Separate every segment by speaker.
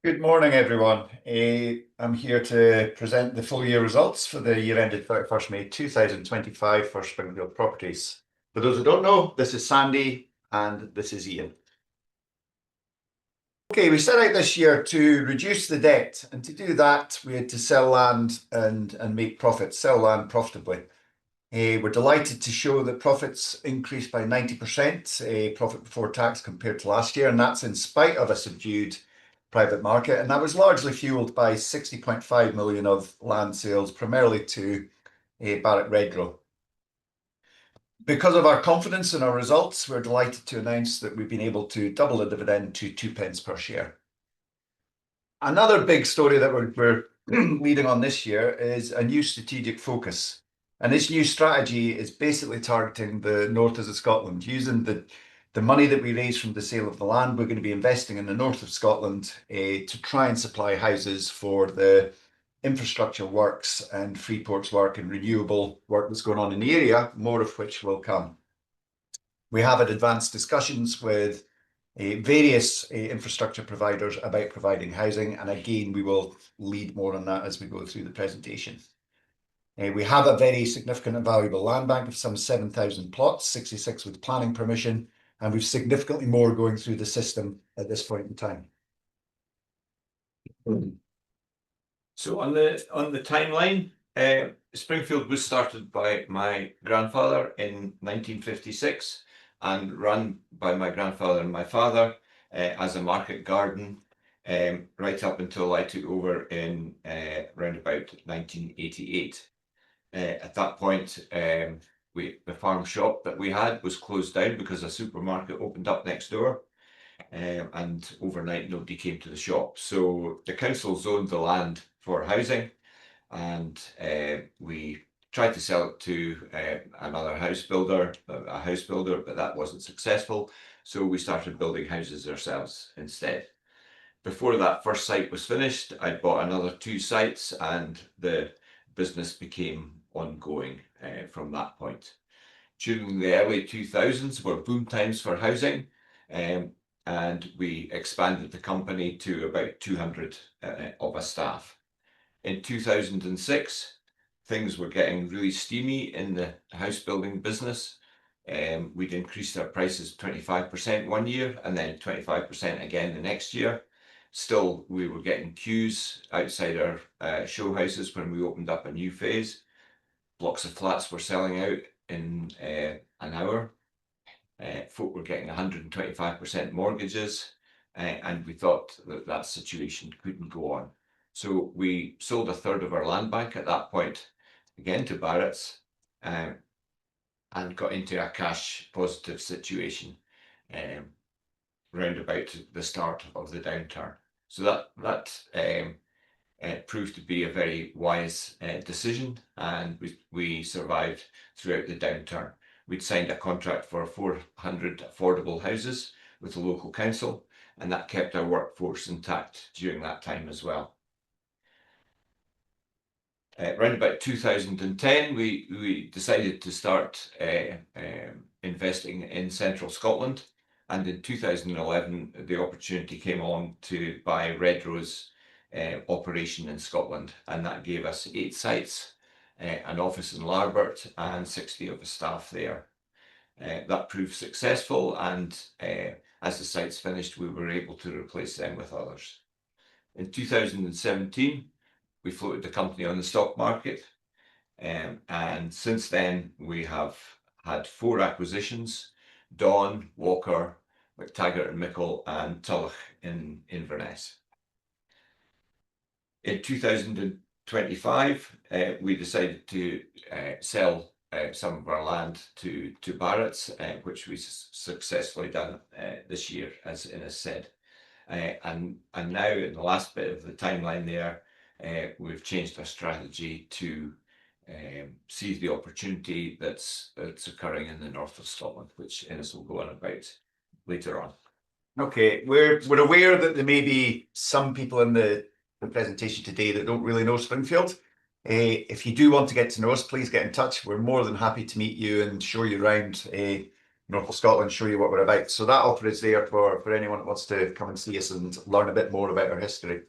Speaker 1: Good morning, everyone. I'm here to present the full year results for the year ended 31st May 2025 for Springfield Properties. For those who don't know, this is Sandy and this is Iain. Okay, we set out this year to reduce the debt, and to do that, we had to sell land and make profits, sell land profitably. We're delighted to show that profits increased by 90%, profit before tax compared to last year, and that's in spite of a subdued private market, and that was largely fueled by 60.5 million of land sales, primarily to Barratt Redrow. Because of our confidence in our results, we're delighted to announce that we've been able to double the dividend to 2 pence per share. Another big story that we're leading on this year is a new strategic focus. And this new strategy is basically targeting the north of Scotland. Using the money that we raise from the sale of the land, we're going to be investing in the north of Scotland to try and supply houses for the infrastructure works and Freeport's work and renewable work that's going on in the area, more of which will come. We have had advanced discussions with various infrastructure providers about providing housing, and again, we will lead more on that as we go through the presentation. We have a very significant and valuable land bank of some 7,000 plots, 66 with planning permission, and we've significantly more going through the system at this point in time.
Speaker 2: So on the timeline, Springfield was started by my grandfather in 1956 and run by my grandfather and my father as a market garden right up until I took over in around about 1988. At that point, the farm shop that we had was closed down because a supermarket opened up next door, and overnight nobody came to the shop. So the council zoned the land for housing, and we tried to sell it to another house builder, but that wasn't successful. So we started building houses ourselves instead. Before that first site was finished, I bought another 2 sites, and the business became ongoing from that point. During the early 2000s were boom times for housing, and we expanded the company to about 200 of our staff. In 2006, things were getting really steamy in the house building business. We'd increased our prices 25% one year and then 25% again the next year. Still, we were getting queues outside our show houses when we opened up a new phase. Blocks of flats were selling out in an hour. Folk were getting 125% mortgages, and we thought that situation couldn't go on. So we sold 1/3 of our land bank at that point, again to Barratt's, and got into a cash positive situation round about the start of the downturn. So that proved to be a very wise decision, and we survived throughout the downturn. We'd signed a contract for 400 affordable houses with the local council, and that kept our workforce intact during that time as well. Around about 2010, we decided to start investing in central Scotland, and in 2011 the opportunity came along to buy Redrow's operation in Scotland, and that gave us 8 sites, an office in Larbert, and 60 of the staff there. That proved successful, and as the sites finished, we were able to replace them with others. In 2017, we floated the company on the stock market, and since then we have had 4 acquisitions: Dawn, Walker, McTaggart and Mickle, and Tulloch in Inverness. In 2025, we decided to sell some of our land to Barratt's, which we successfully done this year, as Innes said. And now in the last bit of the timeline there, we've changed our strategy to seize the opportunity that's occurring in the north of Scotland, which Innes will go on about later on.
Speaker 1: Okay, we're aware that there may be some people in the presentation today that don't really know Springfield. If you do want to get to know us, please get in touch. We're more than happy to meet you and show you around north of Scotland, show you what we're about. So that offer is there for anyone that wants to come and see us and learn a bit more about our history.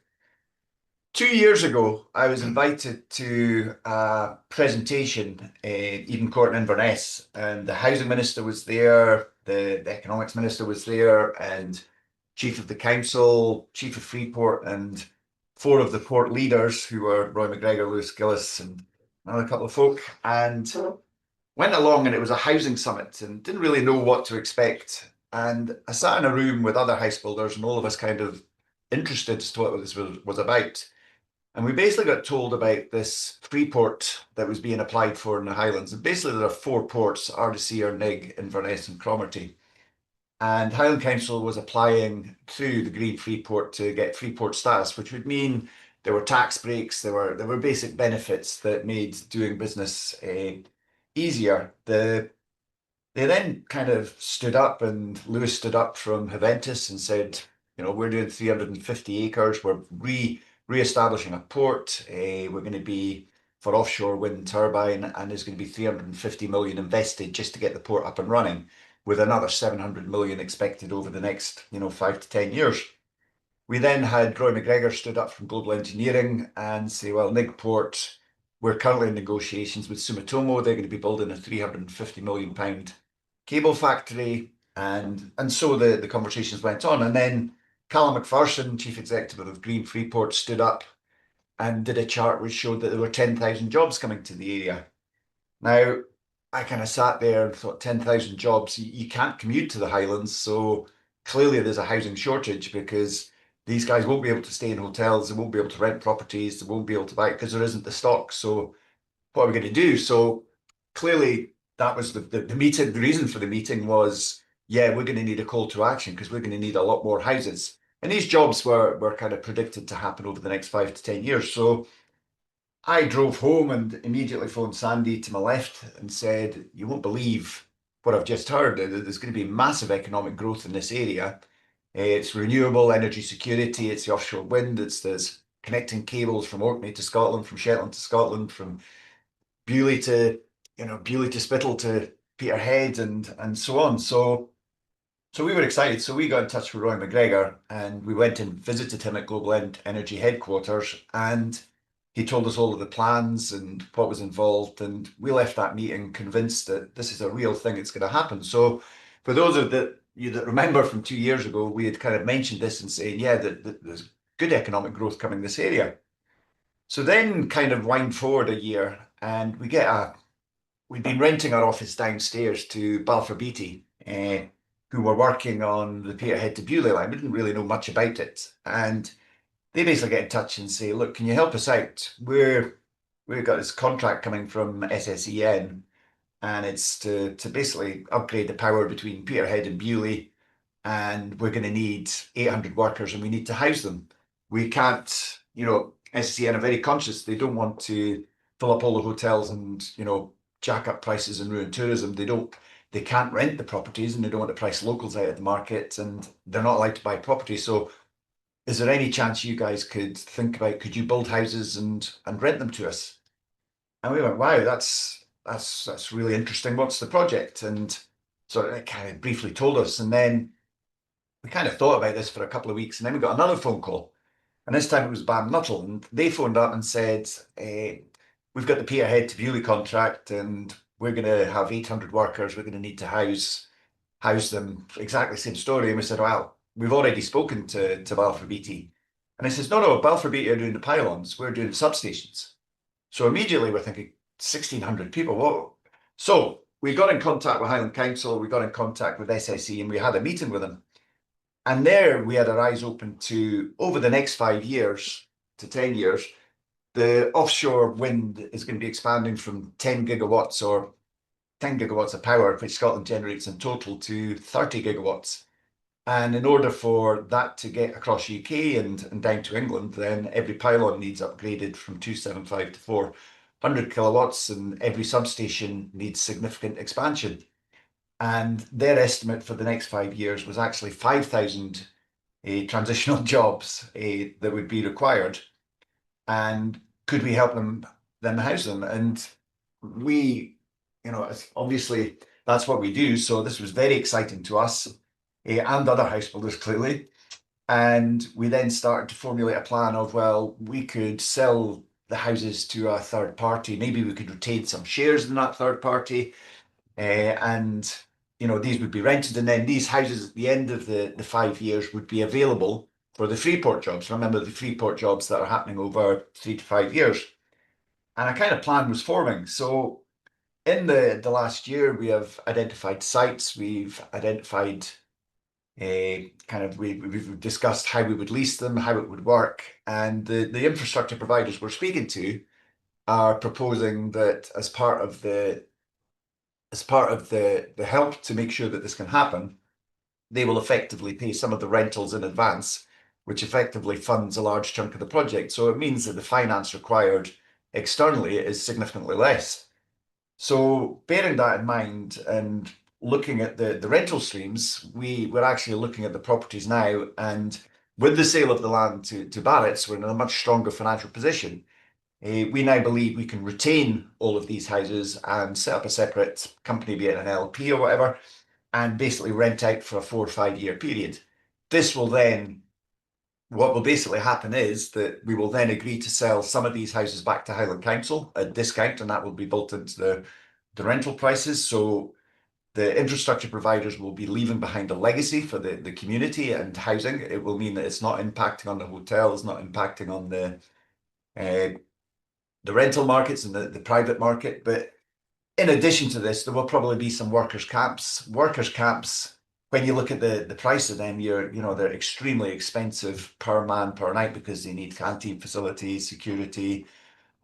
Speaker 1: 2 years ago, I was invited to a presentation in Eden Court in Inverness, and the housing minister was there, the economics minister was there, and chief of the council, chief of Freeport, and four of the port leaders, who were Roy McGregor, Lewis Gillis, and another couple of folk, and went along, and it was a housing summit, and didn't really know what to expect. And I sat in a room with other house builders, and all of us kind of interested as to what this was about. And we basically got told about this Freeport that was being applied for in the Highlands. And basically there are four ports: Ardeshir, Nigg, Inverness and Cromarty. And Highland Council was applying through the Green Freeport to get Freeport status, which would mean there were tax breaks, there were basic benefits that made doing business easier. They then kind of stood up, and Lewis stood up from Haventus and said, we're doing 350 acres, we're re-establishing a port, we're going to be for offshore wind turbine, and there's going to be 350 million invested just to get the port up and running, with another 700 million expected over the next 5 to 10 years. We then had Roy McGregor stood up from Global Engineering and say, well, Nigg Port, we're currently in negotiations with Sumitomo. They're going to be building a 350 million pound cable factory. And so the conversations went on. And then Callum McPherson, chief executive of Green Freeport, stood up and did a chart which showed that there were 10,000 jobs coming to the area. Now, I kind of sat there and thought, 10,000 jobs, you can't commute to the Highlands. So clearly there's a housing shortage, because these guys won't be able to stay in hotels, they won't be able to rent properties, they won't be able to buy it because there isn't the stock. So what are we going to do? So clearly that was the meeting. The reason for the meeting was, yeah, we're going to need a call to action, because we're going to need a lot more houses. And these jobs were kind of predicted to happen over the next 5 to 10 years. So I drove home and immediately phoned Sandy to my left and said, you won't believe what I've just heard. There's going to be massive economic growth in this area. It's renewable energy security, it's the offshore wind, there's connecting cables from Orkney to Scotland, from Shetland to Scotland, from Beauly to Spittal to Peterhead, and so on. So we were excited. So we got in touch with Roy McGregor, and we went and visited him at Global Energy headquarters, and he told us all of the plans and what was involved, and we left that meeting convinced that this is a real thing, it's going to happen. So for those of you that remember from 2 years ago, we had kind of mentioned this and saying, yeah, that there's good economic growth coming this area. So then kind of wind forward a year, and we'd been renting our office downstairs to Balfour Beatty, who were working on the Peterhead to Beauly line. We didn't really know much about it. And they basically get in touch and say, look, can you help us out? We've got this contract coming from SSEN, and it's to basically upgrade the power between Peterhead and Beauly, and we're going to need 800 workers, and we need to house them. We can't, SSEN are very conscious. They don't want to fill up all the hotels and, jack up prices and ruin tourism. They can't rent the properties, and they don't want to price locals out of the market, and they're not allowed to buy property. So is there any chance you guys could think about, could you build houses and rent them to us? And we went, wow, that's really interesting. What's the project? And so it kind of briefly told us. And then we kind of thought about this for a couple of weeks, and then we got another phone call. And this time it was Bam Nuttall, and they phoned up and said, we've got the Peterhead to Beauly contract, and we're going to have 800 workers. We're going to need to house them. Exactly the same story. And we said, well, we've already spoken to Balfour Beatty. And he says, no, Balfour Beatty are doing the pylons. We're doing the substations. So immediately we're thinking, 1,600 people, whoa. So we got in contact with Highland Council, we got in contact with SSE, and we had a meeting with them. And there we had our eyes open to, over the next 5 years to 10 years, the offshore wind is going to be expanding from 10 gigawatts or 10 gigawatts of power, which Scotland generates in total, to 30 gigawatts. And in order for that to get across UK and down to England, then every pylon needs upgraded from 275 to 400 kilowatts, and every substation needs significant expansion. And their estimate for the next 5 years was actually 5,000 transitional jobs that would be required. And could we help them house them? And we, obviously that's what we do. So this was very exciting to us, and other house builders clearly. And we then started to formulate a plan of, well, we could sell the houses to a third party. Maybe we could retain some shares in that third party. And, these would be rented. And then these houses at the end of the 5 years would be available for the Freeport jobs. Remember the Freeport jobs that are happening over 3 to 5 years. And a kind of plan was forming. So in the last year, we have identified sites. We've identified we've discussed how we would lease them, how it would work, and the infrastructure providers we're speaking to are proposing that as part of the help to make sure that this can happen, they will effectively pay some of the rentals in advance, which effectively funds a large chunk of the project. So it means that the finance required externally is significantly less. So bearing that in mind and looking at the rental streams, we're actually looking at the properties now, and with the sale of the land to Barrett's, we're in a much stronger financial position. We now believe we can retain all of these houses and set up a separate company, be it an LP or whatever, and basically rent out for a 4 or 5 year period. This will then, what will basically happen is that we will then agree to sell some of these houses back to Highland Council at discount, and that will be built into the rental prices. So the infrastructure providers will be leaving behind a legacy for the community and housing. It will mean that it's not impacting on the hotels, not impacting on the rental markets and the private market. But in addition to this, there will probably be some workers' camps. Workers' camps, when you look at the price of them, they're extremely expensive per man per night because they need canteen facilities, security,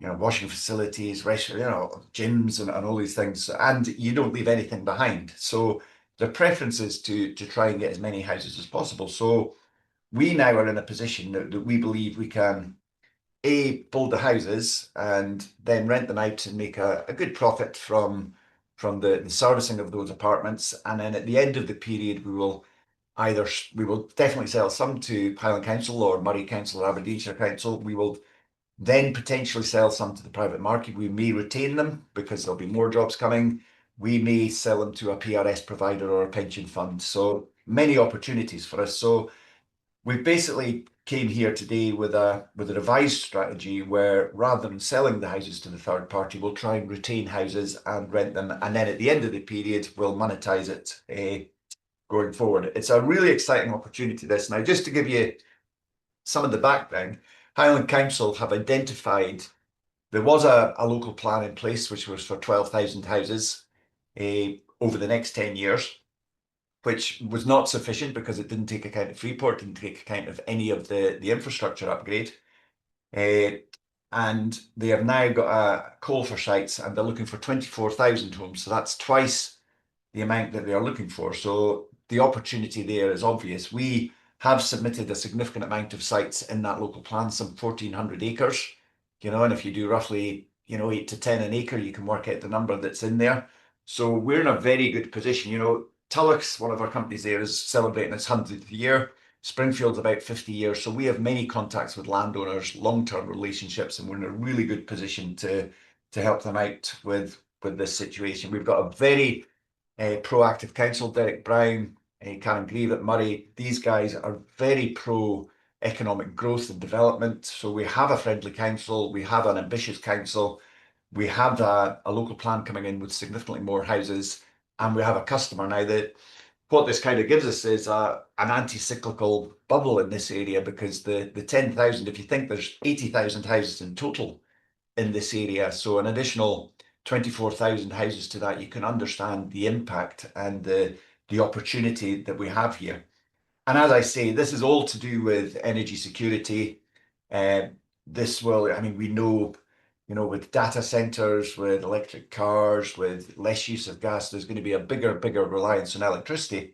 Speaker 1: washing facilities, restaurant, gyms, and all these things, and you don't leave anything behind. So the preference is to try and get as many houses as possible. So we now are in a position that we believe we can build the houses and then rent them out and make a good profit from the servicing of those apartments. And then at the end of the period, we will definitely sell some to Highland Council or Murray Council or Aberdeenshire Council. We will then potentially sell some to the private market. We may retain them because there'll be more jobs coming. We may sell them to a PRS provider or a pension fund. So many opportunities for us. So we basically came here today with a revised strategy where rather than selling the houses to the third party, we'll try and retain houses and rent them. And then at the end of the period, we'll monetize it going forward. It's a really exciting opportunity, this. Now, just to give you some of the background, Highland Council have identified there was a local plan in place which was for 12,000 houses over the next 10 years, which was not sufficient because it didn't take account of Freeport, didn't take account of any of the infrastructure upgrade. And they have now got a call for sites and they're looking for 24,000 homes. So that's twice the amount that they are looking for. So the opportunity there is obvious. We have submitted a significant amount of sites in that local plan, some 1,400 acres, and if you do roughly, 8 to 10 an acre, you can work out the number that's in there. So we're in a very good position. Tulloch's, one of our companies there, is celebrating its 100th year. Springfield's about 50 years. So we have many contacts with landowners, long-term relationships, and we're in a really good position to help them out with this situation. We've got a very proactive council, Derek Brown, Karen Grieve at Murray. These guys are very pro economic growth and development. So we have a friendly council, we have an ambitious council, we have a local plan coming in with significantly more houses, and we have a customer now. That what this kind of gives us is an anti-cyclical bubble in this area, because the 10,000, if you think there's 80,000 houses in total in this area, so an additional 24,000 houses to that, you can understand the impact and the opportunity that we have here. And as I say, this is all to do with energy security. This will, we know, with data centers, with electric cars, with less use of gas, there's going to be a bigger reliance on electricity.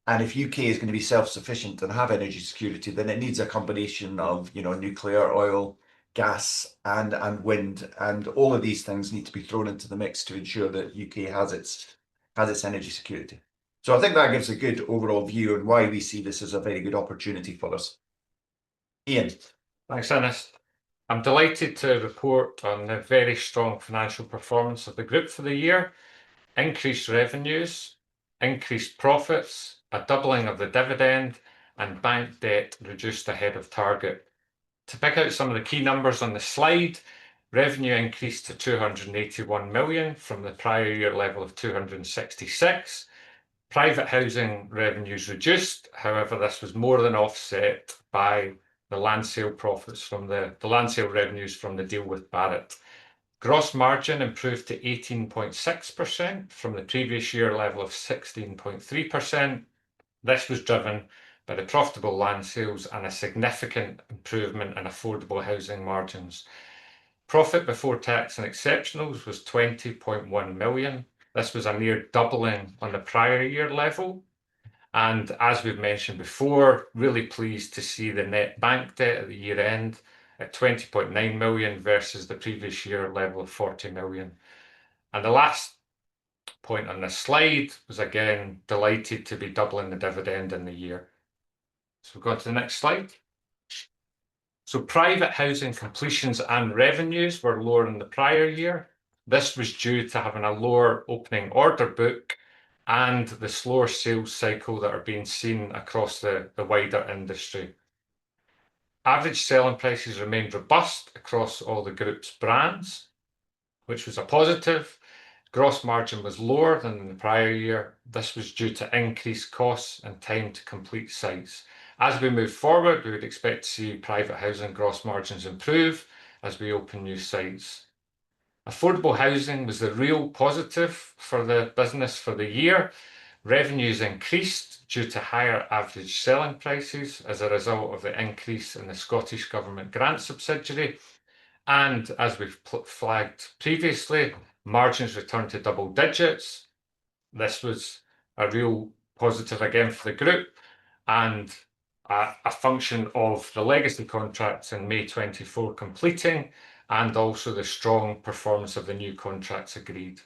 Speaker 1: And if UK is going to be self-sufficient and have energy security, then it needs a combination of, nuclear, oil, gas, and wind, and all of these things need to be thrown into the mix to ensure that UK has its energy security. So I think that gives a good overall view on why we see this as a very good opportunity for us. Iain.
Speaker 3: Thanks, Ernest. I'm delighted to report on the very strong financial performance of the group for the year. increased revenues, increased profits, a doubling of the dividend, and bank debt reduced ahead of target. To pick out some of the key numbers on the slide, revenue increased to 281 million from the prior year level of 266. Private housing revenues reduced. However, this was more than offset by the land sale profits from the land sale revenues from the deal with Barratt. Gross margin improved to 18.6% from the previous year level of 16.3%. This was driven by the profitable land sales and a significant improvement in affordable housing margins. Profit before tax and exceptionals was 20.1 million. This was a near doubling on the prior year level. And as we've mentioned before, really pleased to see the net bank debt at the year end at 20.9 million versus the previous year level of 40 million. And the last point on this slide was again delighted to be doubling the dividend in the year. So we'll go on to the next slide. So private housing completions and revenues were lower than the prior year. This was due to having a lower opening order book and the slower sales cycle that are being seen across the wider industry. Average selling prices remained robust across all the group's brands, which was a positive. Gross margin was lower than in the prior year. This was due to increased costs and time to complete sites. As we move forward, we would expect to see private housing gross margins improve as we open new sites. Affordable housing was the real positive for the business for the year. Revenues increased due to higher average selling prices as a result of the increase in the Scottish Government grant subsidiary. And as we've flagged previously, margins returned to double digits. This was a real positive again for the group and a function of the legacy contracts in May 24 completing and also the strong performance of the new contracts agreed.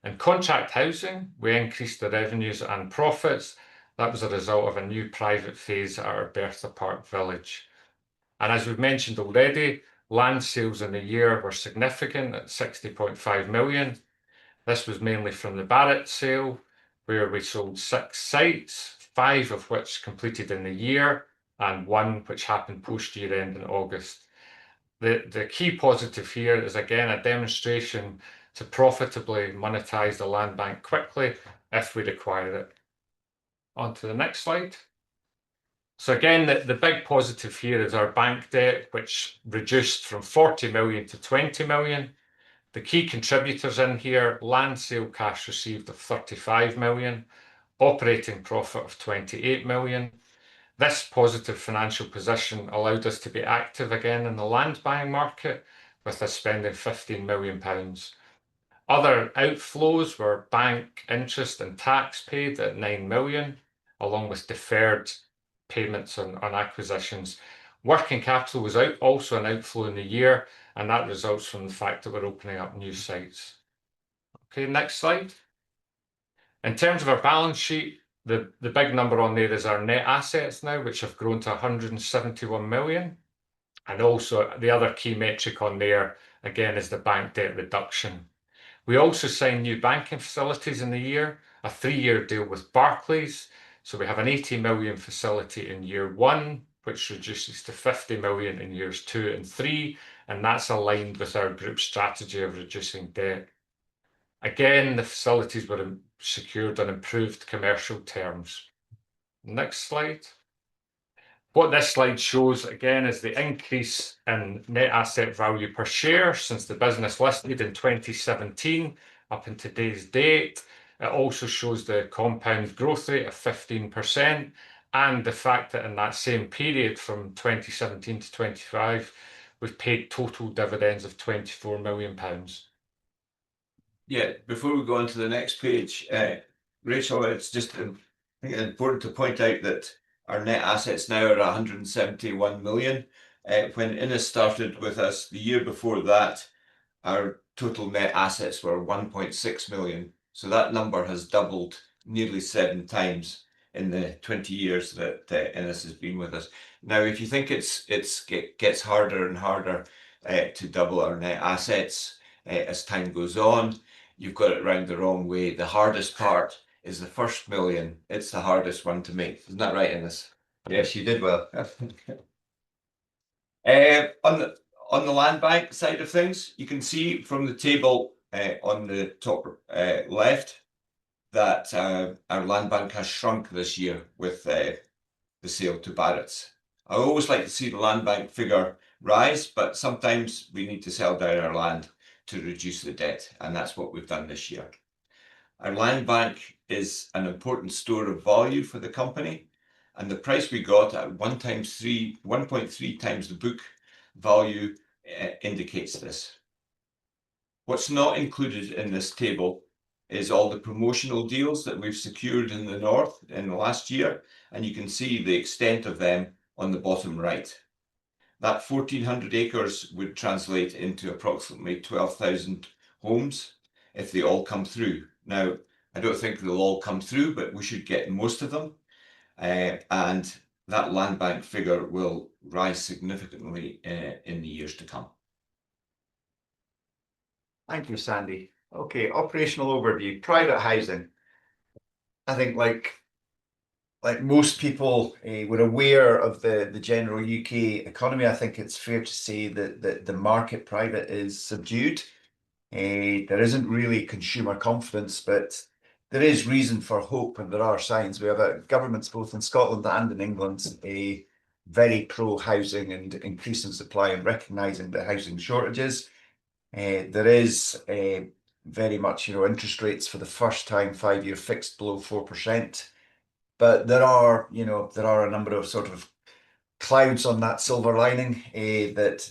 Speaker 3: In contract housing, we increased the revenues and profits. That was a result of a new private phase at our Bertha Park village. And as we've mentioned already, land sales in the year were significant at 60.5 million. This was mainly from the Barratt sale, where we sold 6 sites, 5 of which completed in the year, and 1 which happened post-year end in August. The key positive here is again a demonstration to profitably monetize the land bank quickly if we require it. On to the next slide. So again, the big positive here is our bank debt, which reduced from 40 million to 20 million. The key contributors in here, land sale cash received of 35 million, operating profit of 28 million. This positive financial position allowed us to be active again in the land buying market, with us spending £15 million. Other outflows were bank interest and tax paid at 9 million, along with deferred payments on acquisitions. Working capital was also an outflow in the year, and that results from the fact that we're opening up new sites. Okay, next slide. In terms of our balance sheet, the big number on there is our net assets now, which have grown to 171 million. And also the other key metric on there, again, is the bank debt reduction. We also signed new banking facilities in the year, a 3-year deal with Barclays. So we have an 80 million facility in year 1, which reduces to 50 million in years 2 and 3. And that's aligned with our group strategy of reducing debt. Again, the facilities were secured on improved commercial terms. Next slide. What this slide shows again is the increase in net asset value per share since the business listed in 2017 up in today's date. It also shows the compound growth rate of 15% and the fact that in that same period from 2017 to 25, we've paid total dividends of £24 million.
Speaker 2: Yeah, before we go on to the next page, Rachel, it's just important to point out that our net assets now are 171 million. When Innes started with us the year before that, our total net assets were 1.6 million. So that number has doubled nearly 7 times in the 20 years that Innes has been with us. Now, if you think it gets harder and harder to double our net assets as time goes on, you've got it round the wrong way. The hardest part is the first million. It's the hardest one to make. Isn't that right, Innes?
Speaker 1: Yes, you did well.
Speaker 2: On the land bank side of things, you can see from the table on the top left that our land bank has shrunk this year with the sale to Barrett's. I always like to see the land bank figure rise, but sometimes we need to sell down our land to reduce the debt, and that's what we've done this year. Our land bank is an important store of value for the company, and the price we got at 1.3 times the book value indicates this. What's not included in this table is all the promotional deals that we've secured in the north in the last year, and you can see the extent of them on the bottom right. That 1,400 acres would translate into approximately 12,000 homes if they all come through. Now, I don't think they'll all come through, but we should get most of them. And that land bank figure will rise significantly in the years to come.
Speaker 1: Thank you, Sandy. Okay, operational overview. Private housing. I think like most people, we're aware of the general UK economy. I think it's fair to say that the market private is subdued. There isn't really consumer confidence, but there is reason for hope, and there are signs. We have governments both in Scotland and in England very pro-housing and increasing supply and recognising the housing shortages. There is very much, interest rates for the first time 5-year fixed below 4%. But there are a number of sort of clouds on that silver lining that,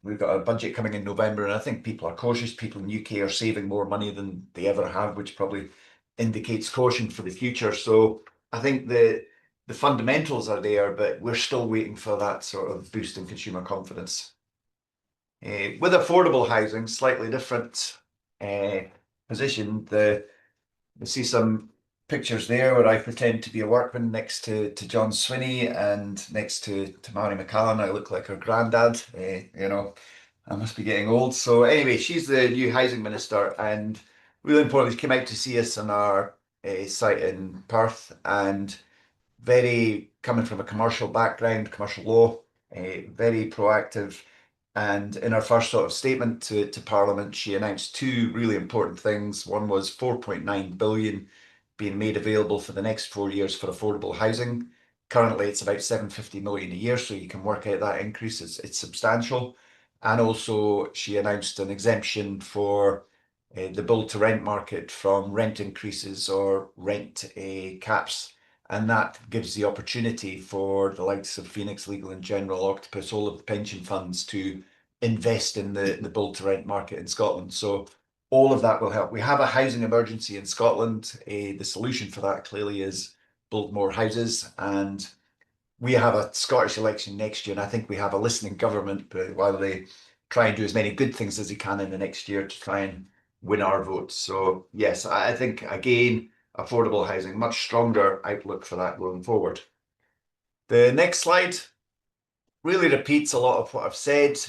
Speaker 1: we've got a budget coming in November, and I think people are cautious. People in UK are saving more money than they ever have, which probably indicates caution for the future. So I think the fundamentals are there, but we're still waiting for that sort of boost in consumer confidence. With affordable housing, slightly different position. We see some pictures there where I pretend to be a workman next to John Swinney and next to Mary McCallan. I look like her granddad. I must be getting old. So anyway, she's the new housing minister, and really important, she came out to see us on our site in Perth, and very coming from a commercial background, commercial law, very proactive. And in her first sort of statement to Parliament, she announced two really important things. One was 4.9 billion being made available for the next 4 years for affordable housing. Currently, it's about 750 million a year, so you can work out that increase. It's substantial. And also, she announced an exemption for the build to rent market from rent increases or rent caps. And that gives the opportunity for the likes of Phoenix Legal and General, Octopus, all of the pension funds to invest in the build to rent market in Scotland. So all of that will help. We have a housing emergency in Scotland. The solution for that clearly is build more houses. And we have a Scottish election next year, and I think we have a listening government, but while they try and do as many good things as they can in the next year to try and win our votes. So yes, I think again, affordable housing, much stronger outlook for that going forward. The next slide really repeats a lot of what I've said.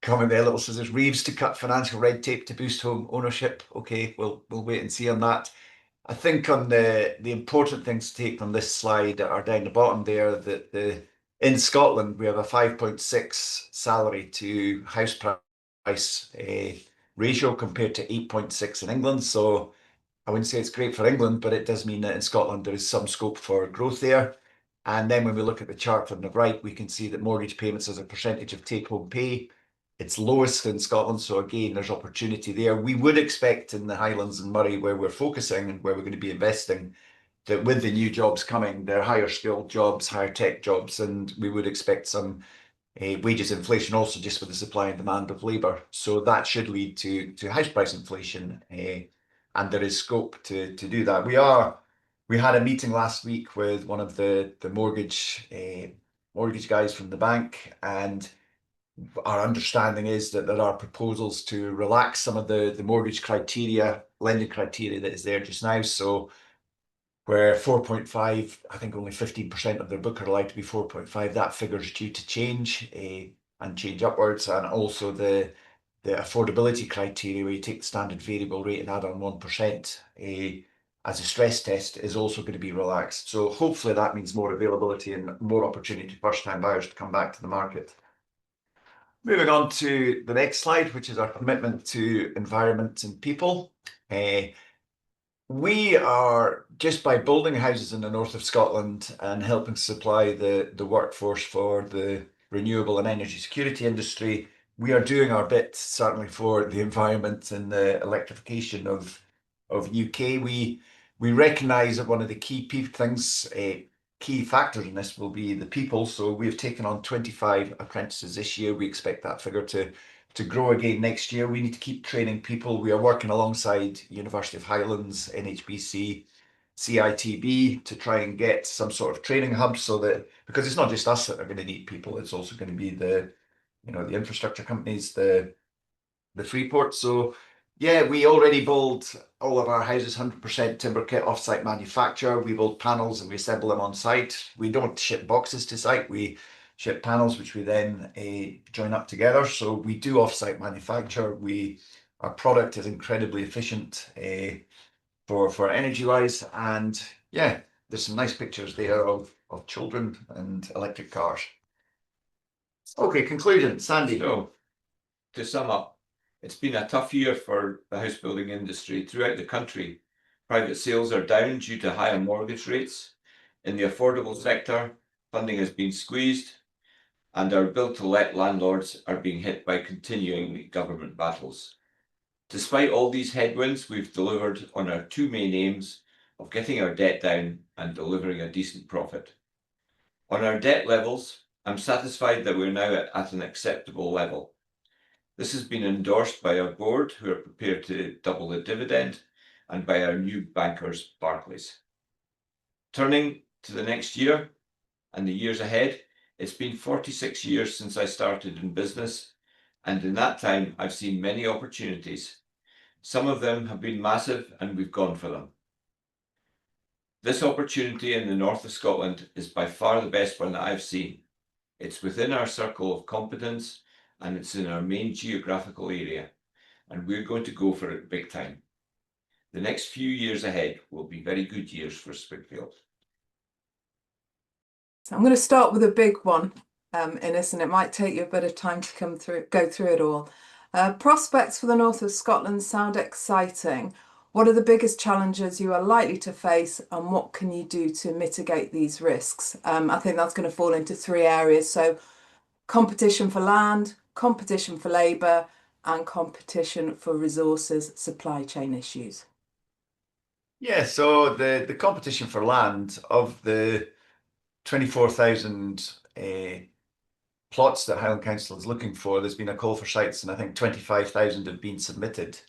Speaker 1: Comment there, little scissors, Reeves to cut financial red tape to boost home ownership. Okay, we'll wait and see on that. I think on the important things to take from this slide are down the bottom there, that in Scotland we have a 5.6 salary to house price ratio compared to 8.6 in England. So I wouldn't say it's great for England, but it does mean that in Scotland there is some scope for growth there. And then when we look at the chart on the right, we can see that mortgage payments as a percentage of take-home pay, it's lowest in Scotland. So again, there's opportunity there. We would expect in the Highlands and Moray, where we're focusing and where we're going to be investing, that with the new jobs coming, they're higher skilled jobs, higher tech jobs, and we would expect some wages inflation also just with the supply and demand of labour. So that should lead to house price inflation, and there is scope to do that. We had a meeting last week with one of the mortgage guys from the bank, and our understanding is that there are proposals to relax some of the mortgage criteria, lending criteria that is there just now. So where 4.5, I think only 15% of their book are allowed to be 4.5, that figure is due to change and change upwards. And also the affordability criteria, where you take the standard variable rate and add on 1%, as a stress test, is also going to be relaxed. So hopefully that means more availability and more opportunity for first-time buyers to come back to the market. Moving on to the next slide, which is our commitment to environment and people. We are, just by building houses in the north of Scotland and helping supply the workforce for the renewable and energy security industry, we are doing our bit, certainly, for the environment and the electrification of UK. We recognise that one of the key factors in this will be the people. So we've taken on 25 apprentices this year. We expect that figure to grow again next year. We need to keep training people. We are working alongside University of Highlands, NHBC, CITB to try and get some sort of training hub, so that, because it's not just us that are going to need people, it's also going to be the infrastructure companies, the Freeport. So yeah, we already build all of our houses 100% timber kit off-site manufacture. We build panels and we assemble them on site. We don't ship boxes to site. We ship panels, which we then join up together. So we do off-site manufacture. Our product is incredibly efficient for energy-wise. And yeah, there's some nice pictures there of children and electric cars. Okay, conclusion, Sandy.
Speaker 2: So, to sum up, it's been a tough year for the house building industry throughout the country. Private sales are down due to higher mortgage rates. In the affordable sector, funding has been squeezed, and our build-to-let landlords are being hit by continuing government battles. Despite all these headwinds, we've delivered on our two main aims of getting our debt down and delivering a decent profit. On our debt levels, I'm satisfied that we're now at an acceptable level. This has been endorsed by our board, who are prepared to double the dividend, and by our new bankers, Barclays. Turning to the next year and the years ahead, it's been 46 years since I started in business, and in that time I've seen many opportunities. Some of them have been massive, and we've gone for them. This opportunity in the north of Scotland is by far the best one that I've seen. It's within our circle of competence, and it's in our main geographical area, and we're going to go for it big time. The next few years ahead will be very good years for Springfield.
Speaker 4: So I'm going to start with a big one, Innes, and it might take you a bit of time to go through it all. Prospects for the north of Scotland sound exciting. What are the biggest challenges you are likely to face, and what can you do to mitigate these risks? I think that's going to fall into three areas. So competition for land, competition for labour, and competition for resources, supply chain issues.
Speaker 1: Yeah, so the competition for land, of the 24,000 plots that Highland Council is looking for, there's been a call for sites, and I think 25,000 have been submitted.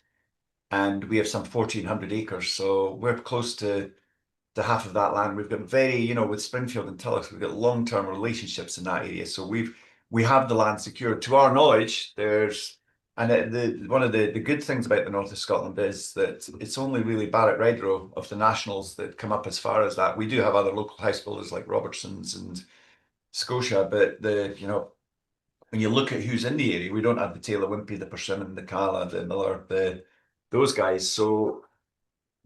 Speaker 1: And we have some 1,400 acres, so we're close to half of that land. We've got very, with Springfield and Tulloch, we've got long-term relationships in that area. So we have the land secured. To our knowledge, one of the good things about the north of Scotland is that it's only really Barrett Redrow of the nationals that come up as far as that. We do have other local house builders like Robertson's and Scotia, but when you look at who's in the area, we don't have the Taylor Wimpey, the Persimmon, the Cala, the Miller, those guys. So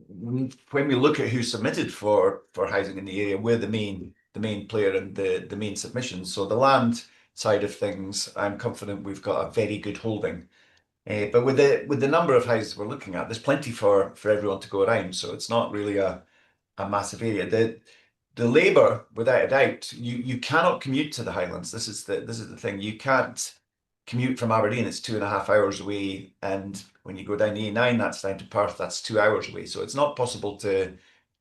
Speaker 1: when we look at who submitted for housing in the area, we're the main player and the main submission. So the land side of things, I'm confident we've got a very good holding. But with the number of houses we're looking at, there's plenty for everyone to go around. So it's not really a massive area. The labour, without a doubt, you cannot commute to the Highlands. This is the thing. You can't commute from Aberdeen. It's 2.5 hours away, and when you go down the A9, that's down to Perth. That's 2 hours away. So it's not possible to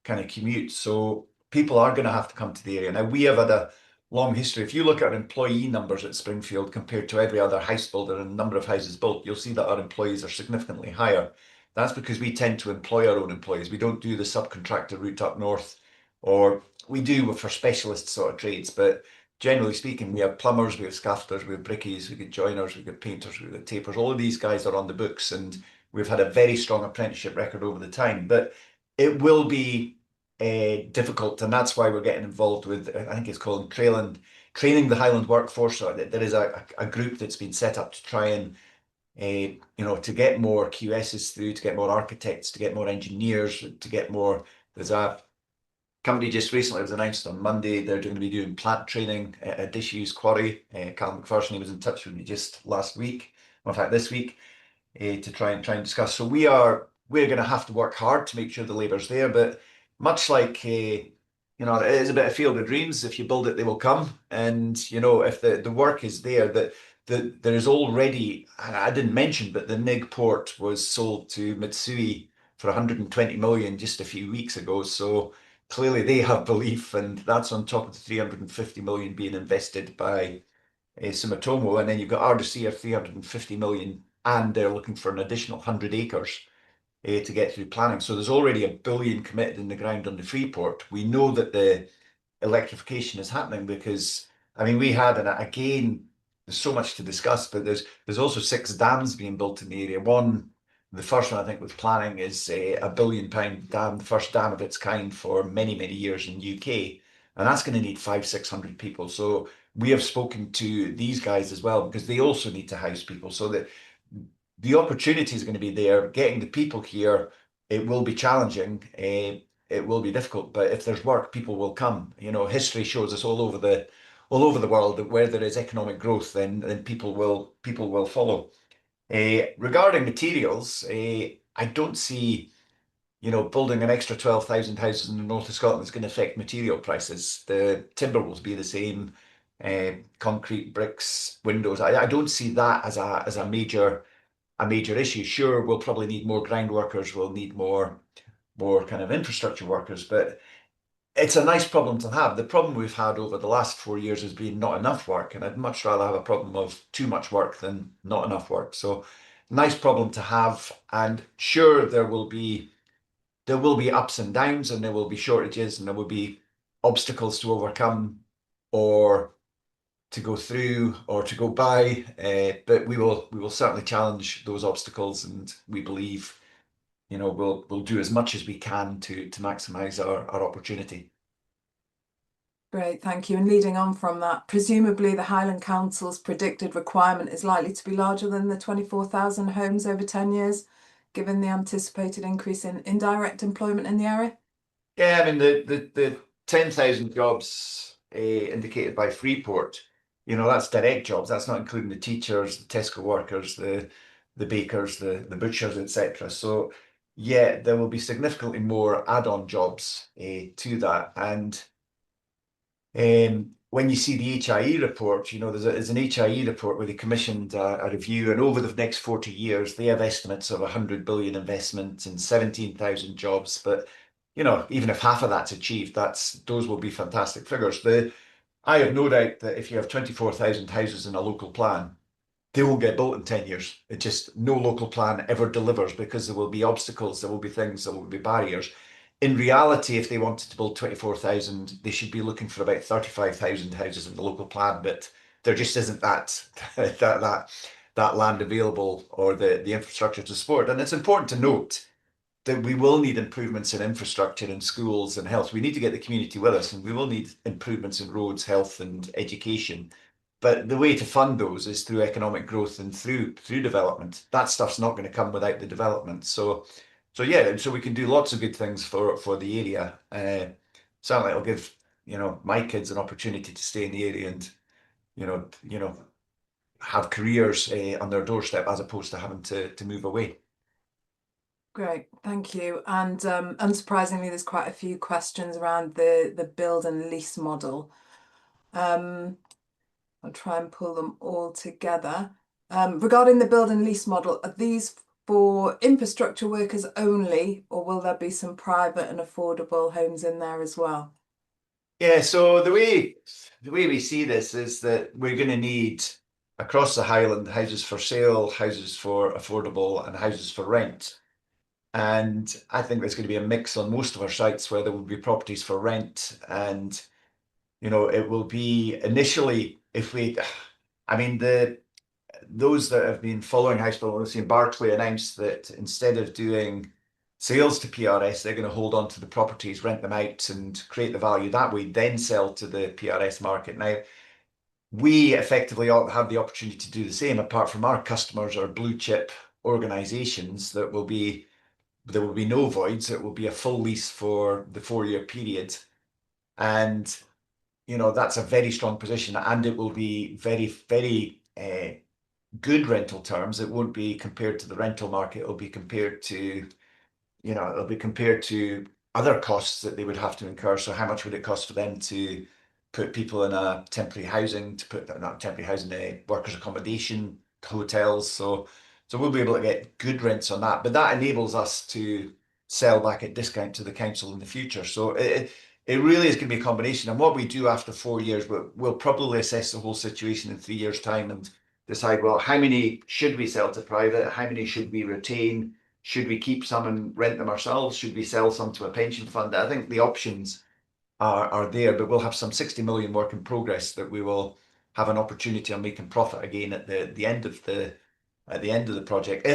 Speaker 1: kind of commute. So people are going to have to come to the area. Now, we have had a long history. If you look at our employee numbers at Springfield compared to every other house builder and number of houses built, you'll see that our employees are significantly higher. That's because we tend to employ our own employees. We don't do the subcontractor route up north, or we do for specialist sort of trades, but generally speaking, we have plumbers, we have scafters, we have brickies, we get joiners, we get painters, we get tapers. All of these guys are on the books, and we've had a very strong apprenticeship record over the time. But it will be difficult, and that's why we're getting involved with, I think it's called training the Highland workforce. So there is a group that's been set up to try and to get more QSs through, to get more architects, to get more engineers, to get more. There's a company just recently was announced on Monday. They're going to be doing plant training at Disused Quarry. Cal McPherson, he was in touch with me just last week, or in fact this week, to try and discuss. So we're going to have to work hard to make sure the labour's there. But much like it is a bit of field of dreams. If you build it, they will come. And if the work is there, that there is already. I didn't mention, but the Nig port was sold to Mitsui for 120 million just a few weeks ago. So clearly they have belief, and that's on top of the 350 million being invested by Sumitomo. And then you've got RDC of 350 million, and they're looking for an additional 100 acres to get through planning. So there's already $1 billion committed in the ground on the Freeport. We know that the electrification is happening because, we had, and again, there's so much to discuss, but there's also 6 dams being built in the area. The first one I think with planning is a £1 billion dam, the first dam of its kind for many, many years in UK. And that's going to need 500-600 people. So we have spoken to these guys as well, because they also need to house people. So that the opportunity is going to be there. Getting the people here, it will be challenging. It will be difficult, but if there's work, people will come. History shows us all over the world that where there is economic growth, then people will follow. Regarding materials, I don't see, building an extra 12,000 houses in the north of Scotland is going to affect material prices. The timber will be the same, concrete, bricks, windows. I don't see that as a major issue. Sure, we'll probably need more ground workers. We'll need more kind of infrastructure workers, but it's a nice problem to have. The problem we've had over the last 4 years has been not enough work, and I'd much rather have a problem of too much work than not enough work. So nice problem to have. And sure, there will be ups and downs, and there will be shortages, and there will be obstacles to overcome or to go through or to go by, but we will certainly challenge those obstacles, and we believe we'll do as much as we can to maximize our opportunity.
Speaker 4: Great, thank you. And leading on from that, presumably the Highland Council's predicted requirement is likely to be larger than the 24,000 homes over 10 years, given the anticipated increase in indirect employment in the area?
Speaker 1: Yeah, the 10,000 jobs indicated by Freeport, that's direct jobs. That's not including the teachers, the Tesco workers, the bakers, the butchers, etc. So yeah, there will be significantly more add-on jobs to that. And when you see the HIE report, there's an HIE report where they commissioned a review, and over the next 40 years, they have estimates of 100 billion investment and 17,000 jobs. But even if half of that's achieved, those will be fantastic figures. I have no doubt that if you have 24,000 houses in a local plan, they will get built in 10 years. It just, no local plan ever delivers, because there will be obstacles, there will be things, there will be barriers. In reality, if they wanted to build 24,000, they should be looking for about 35,000 houses in the local plan, but there just isn't that land available or the infrastructure to support. And it's important to note that we will need improvements in infrastructure in schools and health. We need to get the community with us, and we will need improvements in roads, health, and education. But the way to fund those is through economic growth and through development. That stuff's not going to come without the development. So yeah, so we can do lots of good things for the area. Certainly it'll give my kids an opportunity to stay in the area and have careers on their doorstep, as opposed to having to move away.
Speaker 4: Great, thank you. And unsurprisingly, there's quite a few questions around the build and lease model. I'll try and pull them all together. Regarding the build and lease model, are these for infrastructure workers only, or will there be some private and affordable homes in there as well?
Speaker 1: Yeah, so the way we see this is that we're going to need, across the Highland, houses for sale, houses for affordable, and houses for rent. And I think there's going to be a mix on most of our sites where there will be properties for rent, and it will be initially, those that have been following housebuilding will see Barclay announced that instead of doing sales to PRS, they're going to hold on to the properties, rent them out, and create the value that way, then sell to the PRS market. Now, we effectively all have the opportunity to do the same, apart from our customers are blue chip organizations that will be, there will be no voids. It will be a full lease for the 4-year period. And, you know, that's a very strong position, and it will be very, very good rental terms. It won't be compared to the rental market. It'll be compared to, you know, it'll be compared to other costs that they would have to incur. So how much would it cost for them to put people in a temporary housing, to put, not temporary housing, workers' accommodation, hotels. So we'll be able to get good rents on that. But that enables us to sell back at discount to the council in the future. So it really is going to be a combination. And what we do after 4 years, we'll probably assess the whole situation in 3 years' time and decide, well, how many should we sell to private? How many should we retain? Should we keep some and rent them ourselves? Should we sell some to a pension fund? I think the options are there, but we'll have some 60 million work in progress that we will have an opportunity on making profit again at the end of the project.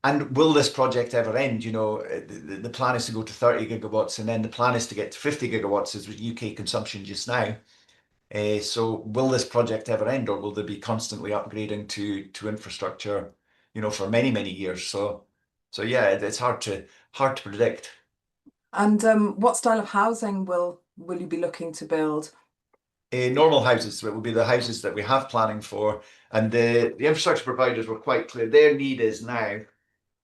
Speaker 1: And will this project ever end? You know, the plan is to go to 30 gigawatts, and then the plan is to get to 50 gigawatts as UK consumption just now. So will this project ever end, or will there be constantly upgrading to infrastructure, you know, for many, many years? So yeah, it's hard to predict.
Speaker 4: And what style of housing will you be looking to build?
Speaker 1: Normal houses, so it will be the houses that we have planning for, and the infrastructure providers were quite clear. Their need is now.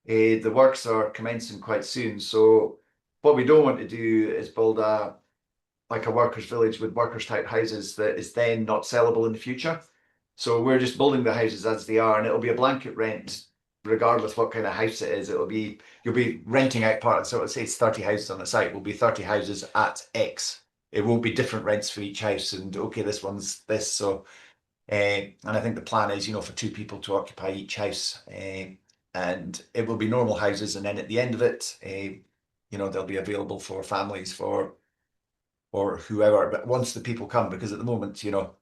Speaker 1: The works are commencing quite soon. So what we don't want to do is build a workers' village with workers' type houses that is then not sellable in the future. So we're just building the houses as they are, and it'll be a blanket rent regardless what kind of house it is. It'll be, you'll be renting out part. So let's say it's 30 houses on a site, will be 30 houses at X. It won't be different rents for each house, and okay, this one's this. So and I think the plan is, you know, for 2 people to occupy each house, and it will be normal houses, and then at the end of it, you know, they'll be available for families, or whoever. But once the people come, because at the moment, you know,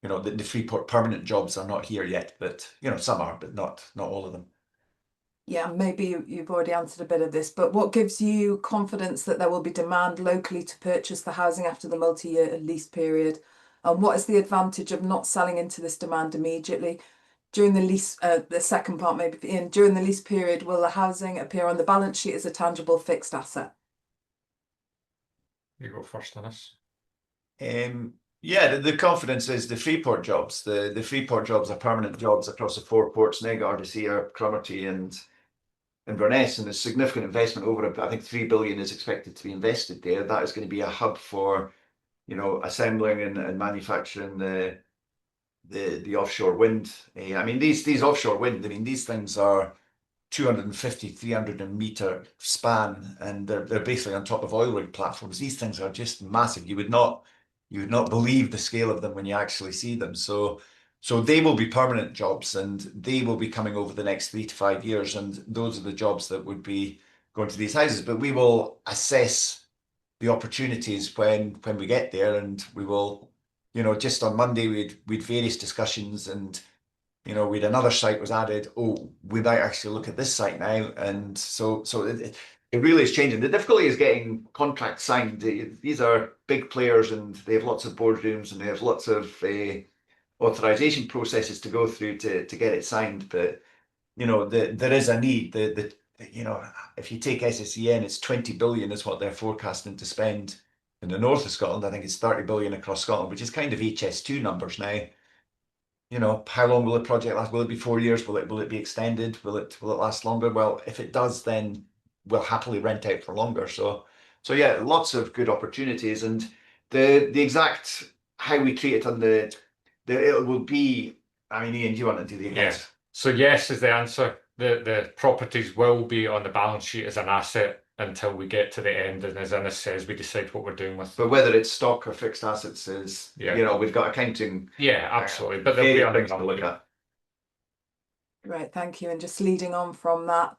Speaker 1: the Freeport permanent jobs are not here yet, but you know, some are, but not all of them.
Speaker 4: Yeah, maybe you've already answered a bit of this, but what gives you confidence that there will be demand locally to purchase the housing after the multi-year lease period? And what is the advantage of not selling into this demand immediately? During the lease, the second part maybe, Iain, during the lease period, will the housing appear on the balance sheet as a tangible fixed asset?
Speaker 3: You go first on this.
Speaker 1: Yeah, the confidence is the Freeport jobs. The Freeport jobs are permanent jobs across the 4 ports: Neg, Ardisia, Cromarty, and Inverness, and there's significant investment over, I think 3 billion is expected to be invested there. That is going to be a hub for, you know, assembling and manufacturing the offshore wind. I mean, these offshore wind, I mean, these things are 250, 300 meter span, and they're basically on top of oil rig platforms. These things are just massive. You would not believe the scale of them when you actually see them. So they will be permanent jobs, and they will be coming over the next 3 to 5 years, and those are the jobs that would be going to these houses. But we will assess the opportunities when we get there, and we will, you know, just on Monday we'd various discussions, and you know, we'd another site was added. Oh, we might actually look at this site now, and so it really is changing. The difficulty is getting contracts signed. These are big players, and they have lots of boardrooms, and they have lots of authorization processes to go through to get it signed. But you know, there is a need. You know, if you take SSEN, it's 20 billion is what they're forecasting to spend in the north of Scotland. I think it's 30 billion across Scotland, which is kind of HS2 numbers now. You know, how long will the project last? Will it be 4 years? Will it be extended? Will it last longer? Well, if it does, then we'll happily rent out for longer. So yeah, lots of good opportunities, and the exact how we treat it on it will be. I mean, Iain, do you want to do the exact?
Speaker 3: Yeah. So yes is the answer. The properties will be on the balance sheet as an asset until we get to the end, and as Innes says, we decide what we're doing with.
Speaker 1: But whether it's stock or fixed assets is,
Speaker 3: Yeah.
Speaker 1: you know, we've got accounting.
Speaker 3: Yeah, absolutely. But there'll be
Speaker 1: various
Speaker 3: other
Speaker 1: things to look
Speaker 3: numbers.
Speaker 1: at.
Speaker 4: Right, thank you. And just leading on from that,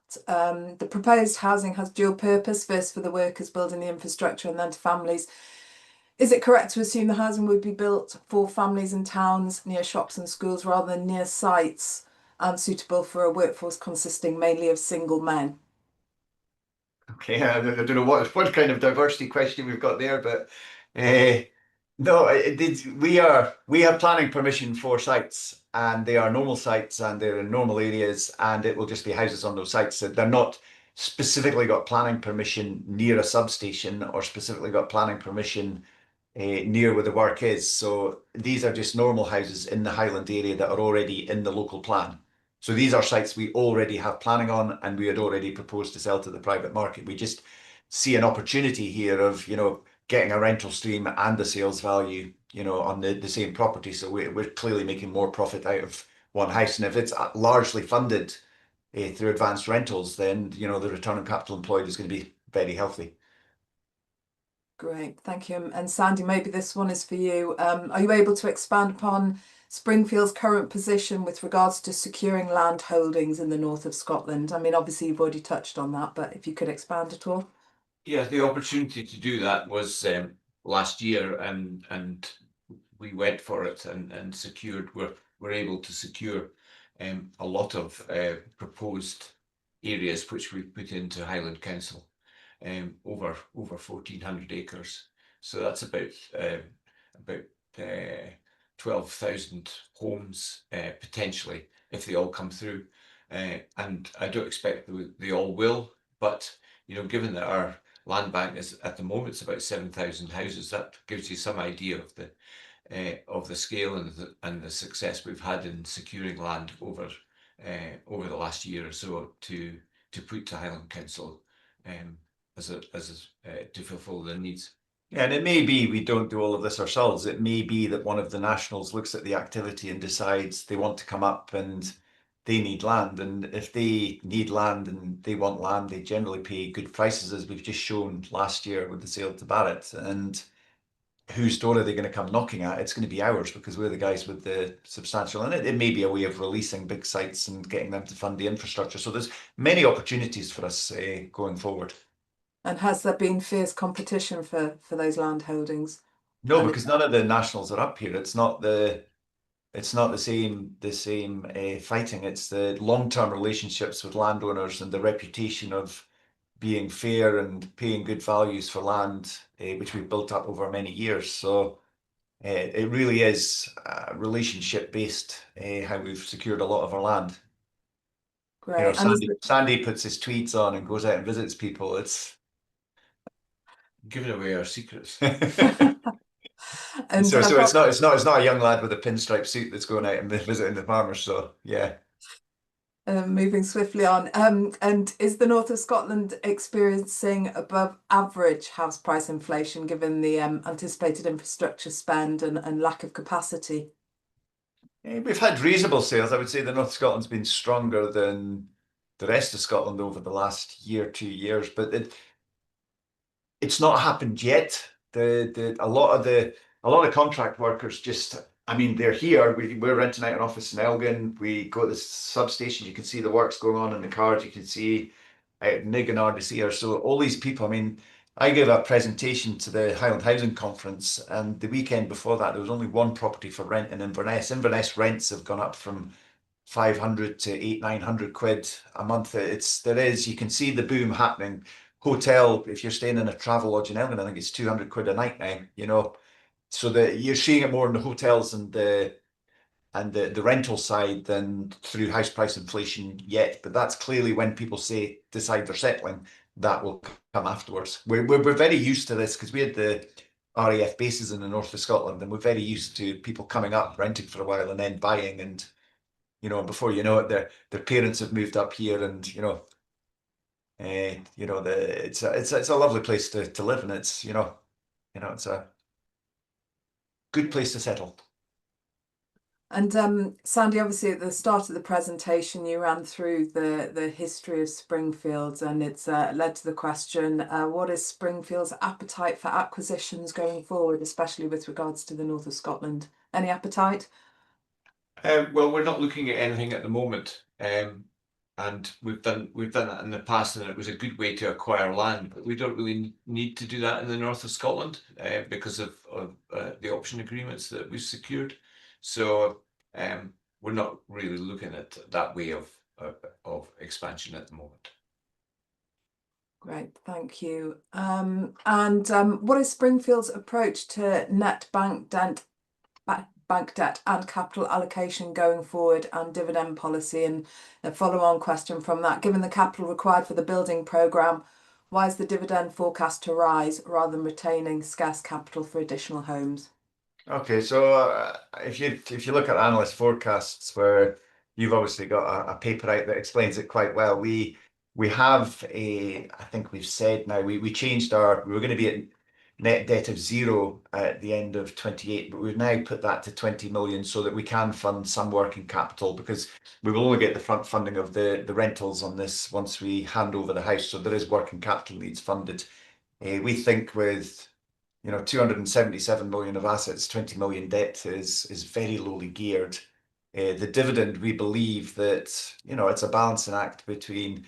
Speaker 4: the proposed housing has dual purpose, first for the workers building the infrastructure and then to families. Is it correct to assume the housing would be built for families in towns near shops and schools rather than near sites and suitable for a workforce consisting mainly of single men?
Speaker 1: Okay, I don't know what kind of diversity question we've got there, but No, we have planning permission for sites, and they are normal sites and they're in normal areas, and it will just be houses on those sites. So they're not specifically got planning permission near a substation or specifically got planning permission near where the work is. So these are just normal houses in the Highland area that are already in the local plan. So these are sites we already have planning on, and we had already proposed to sell to the private market. We just see an opportunity here of, getting a rental stream and the sales value, on the same property. So we're clearly making more profit out of one house. And if it's largely funded through advanced rentals, then, the return on capital employed is going to be very healthy.
Speaker 4: Great, thank you. And Sandy, maybe this one is for you. Are you able to expand upon Springfield's current position with regards to securing land holdings in the north of Scotland? I mean, obviously you've already touched on that, but if you could expand at all.
Speaker 2: Yeah, the opportunity to do that was last year, and we went for it and secured. We're able to secure a lot of proposed areas which we put into Highland Council, over 1,400 acres. So that's about 12,000 homes potentially if they all come through, and I don't expect they all will, but given that our land bank is at the moment it's about 7,000 houses, that gives you some idea of the scale and the success we've had in securing land over the last year or so to put to Highland Council to fulfil their needs.
Speaker 1: Yeah, and it may be we don't do all of this ourselves. It may be that one of the nationals looks at the activity and decides they want to come up and they need land. And if they need land and they want land, they generally pay good prices, as we've just shown last year with the sale to Barrett. And whose door are they going to come knocking at? It's going to be ours, because we're the guys with the substantial, and it may be a way of releasing big sites and getting them to fund the infrastructure. So there's many opportunities for us going forward.
Speaker 4: And has there been fierce competition for those land holdings?
Speaker 1: No,
Speaker 4: And
Speaker 1: because none of the nationals are up here. It's not the same fighting. It's the long-term relationships with landowners and the reputation of being fair and paying good values for land, which we've built up over many years. So it really is relationship based, how we've secured a lot of our land.
Speaker 4: great. And
Speaker 1: Sandy puts his tweets on and goes out and visits people. It's
Speaker 2: Giving away our secrets.
Speaker 4: and
Speaker 1: so it's not a young lad with a pinstripe suit that's going out and visiting the farmers. So yeah.
Speaker 4: Moving swiftly on, and is the north of Scotland experiencing above average house price inflation given the anticipated infrastructure spend and lack of capacity?
Speaker 1: We've had reasonable sales. I would say the North of Scotland's been stronger than the rest of Scotland over the last year, 2 years, but it's not happened yet. A lot of contract workers just, I mean, they're here. We're renting out an office in Elgin. We go to the substation. You can see the works going on in the cars. You can see out in Niganard is here. So all these people, I mean, I gave a presentation to the Highland Housing Conference, and the weekend before that, there was only one property for rent in Inverness. Inverness rents have gone up from 500 to 800-900 quid a month. You can see the boom happening. Hotel, if you're staying in a travel lodge in Elgin, I think it's 200 quid a night now, so that you're seeing it more in the hotels and the rental side than through house price inflation yet. But that's clearly when people decide they're settling, that will come afterwards. We're very used to this because we had the RAF bases in the north of Scotland, and we're very used to people coming up, renting for a while, and then buying, and before you know it, their parents have moved up here, and it's a lovely place to live, and it's it's a good place to settle.
Speaker 4: And Sandy, obviously at the start of the presentation, you ran through the history of Springfield, and it's led to the question, what is Springfield's appetite for acquisitions going forward, especially with regards to the north of Scotland? Any appetite?
Speaker 2: Well, we're not looking at anything at the moment, and we've done that in the past, and it was a good way to acquire land. But we don't really need to do that in the north of Scotland because of the option agreements that we've secured. So we're not really looking at that way of expansion at the moment.
Speaker 4: Great, thank you. What is Springfield's approach to net bank debt and capital allocation going forward, and dividend policy? And a follow-on question from that: given the capital required for the building programme, why is the dividend forecast to rise rather than retaining scarce capital for additional homes?
Speaker 1: Okay, so if you look at analyst forecasts, where you've obviously got a paper out that explains it quite well, we have I think we've said now we changed we were going to be at net debt of 0 at the end of 28, but we've now put that to 20 million so that we can fund some working capital, because we will only get the front funding of the rentals on this once we hand over the house. So there is working capital needs funded. We think with 277 million of assets, 20 million debt is very lowly geared. The dividend, we believe that it's a balancing act between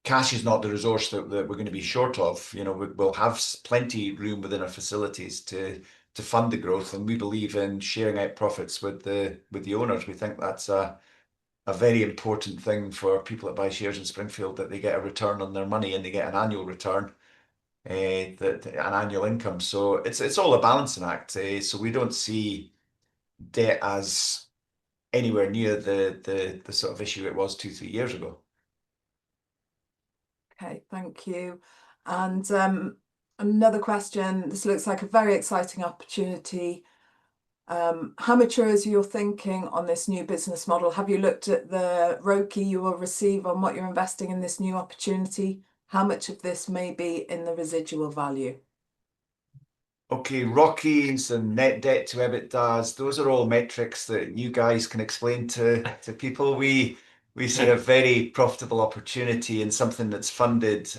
Speaker 1: cash is not the resource that we're going to be short of. We'll have plenty room within our facilities to fund the growth, and we believe in sharing out profits with the owners. We think that's a very important thing for people that buy shares in Springfield, that they get a return on their money and they get an annual return. An annual income. So it's all a balancing act. So we don't see debt as anywhere near the sort of issue it was 2-3 years ago.
Speaker 4: Okay, thank you. And another question. This looks like a very exciting opportunity. How mature is your thinking on this new business model? Have you looked at the ROCE you will receive on what you're investing in this new opportunity? How much of this may be in the residual value?
Speaker 1: Okay, ROCEs and net debt to EBITDAs, those are all metrics that you guys can explain to people. We see a very profitable opportunity in something that's funded,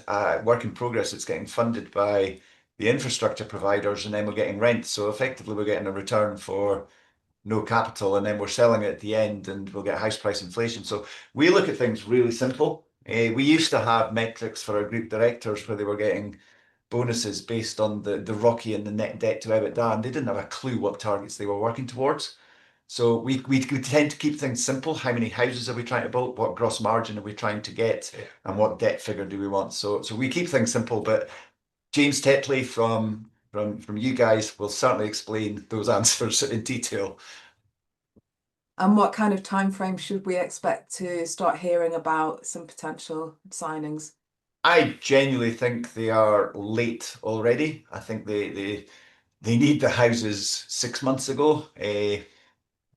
Speaker 1: work in progress. It's getting funded by the infrastructure providers, and then we're getting rent. So effectively, we're getting a return for no capital, and then we're selling it at the end, and we'll get house price inflation. So we look at things really simple. We used to have metrics for our group directors where they were getting bonuses based on the ROCE and the net debt to EBITDA, and they didn't have a clue what targets they were working towards. So we tend to keep things simple. How many houses are we trying to build? What gross margin are we trying to get? And what debt figure do we want? So we keep things simple, but James Tetley from you guys will certainly explain those answers in detail.
Speaker 4: And what kind of time frame should we expect to start hearing about some potential signings?
Speaker 1: I genuinely think they are late already. I think they need the houses 6 months ago.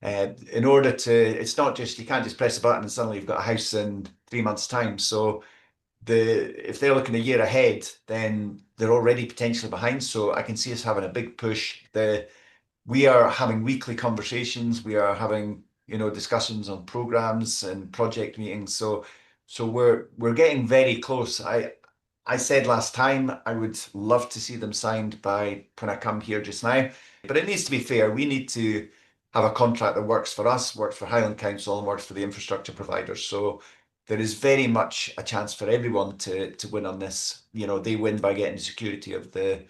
Speaker 1: In order to, it's not just, you can't just press a button and suddenly you've got a house in 3 months' time. So if they're looking a year ahead, then they're already potentially behind. So I can see us having a big push. We are having weekly conversations. We are having discussions on programs and project meetings. So we're getting very close. I said last time I would love to see them signed by when I come here just now, but it needs to be fair. We need to have a contract that works for us, works for Highland Council, and works for the infrastructure providers. So there is very much a chance for everyone to win on this. They win by getting the security of the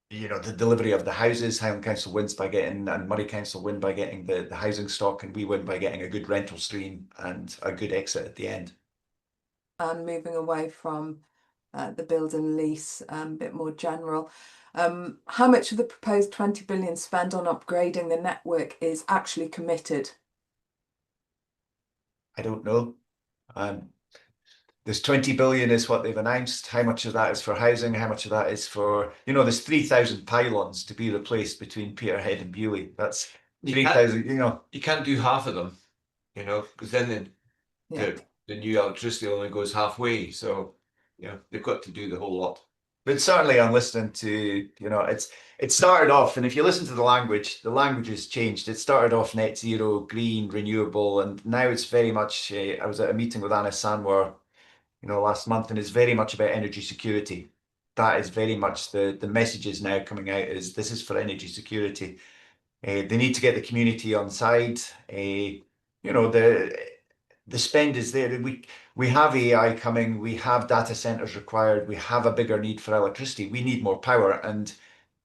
Speaker 1: delivery of the houses. Highland Council wins by getting, and Moray Council win by getting the housing stock, and we win by getting a good rental stream and a good exit at the end.
Speaker 4: And moving away from the build and lease, a bit more general. How much of the proposed 20 billion spend on upgrading the network is actually committed?
Speaker 1: I don't know. There's 20 billion is what they've announced. How much of that is for housing? How much of that is for, there's 3,000 pylons to be replaced between Peterhead and Bewley. That's 3,000,
Speaker 2: You can't do half of them, because then the new electricity only goes halfway. So, they've got to do the whole lot.
Speaker 1: But certainly I'm listening to, it started off, and if you listen to the language has changed. It started off net zero, green, renewable, and now it's very much, I was at a meeting with Anna Sanwar, last month, and it's very much about energy security. That is very much the messages now coming out, is this is for energy security. They need to get the community on side. The spend is there. We have AI coming. We have data centers required. We have a bigger need for electricity. We need more power, and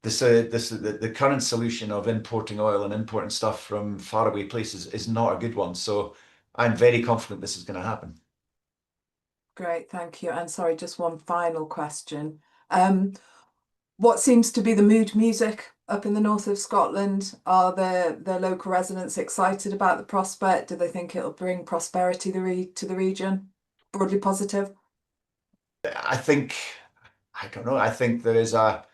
Speaker 1: the current solution of importing oil and importing stuff from faraway places is not a good one. So I'm very confident this is going to happen.
Speaker 4: Great, thank you. And sorry, just one final question. What seems to be the mood music up in the north of Scotland? Are the local residents excited about the prospect? Do they think it'll bring prosperity to the region? Broadly positive?
Speaker 1: I think, I don't know, I think there is a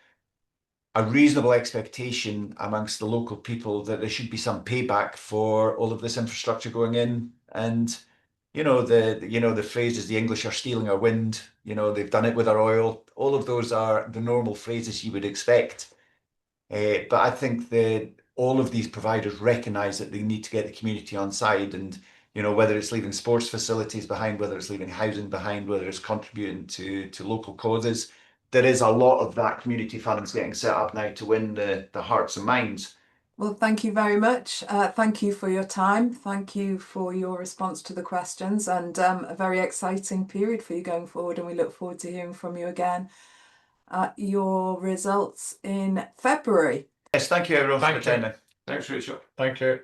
Speaker 1: reasonable expectation amongst the local people that there should be some payback for all of this infrastructure going in. And the phrases, the English are stealing our wind, they've done it with our oil. All of those are the normal phrases you would expect. But I think that all of these providers recognize that they need to get the community on side, and whether it's leaving sports facilities behind, whether it's leaving housing behind, whether it's contributing to local causes, there is a lot of that community funds getting set up now to win the hearts and minds.
Speaker 4: Well, thank you very much. Thank you for your time. Thank you for your response to the questions, and a very exciting period for you going forward. And we look forward to hearing from you again at your results in February.
Speaker 1: Yes, thank you everyone for
Speaker 3: Thank you.
Speaker 1: attending.
Speaker 2: Thanks, Rachel.
Speaker 3: Thank you.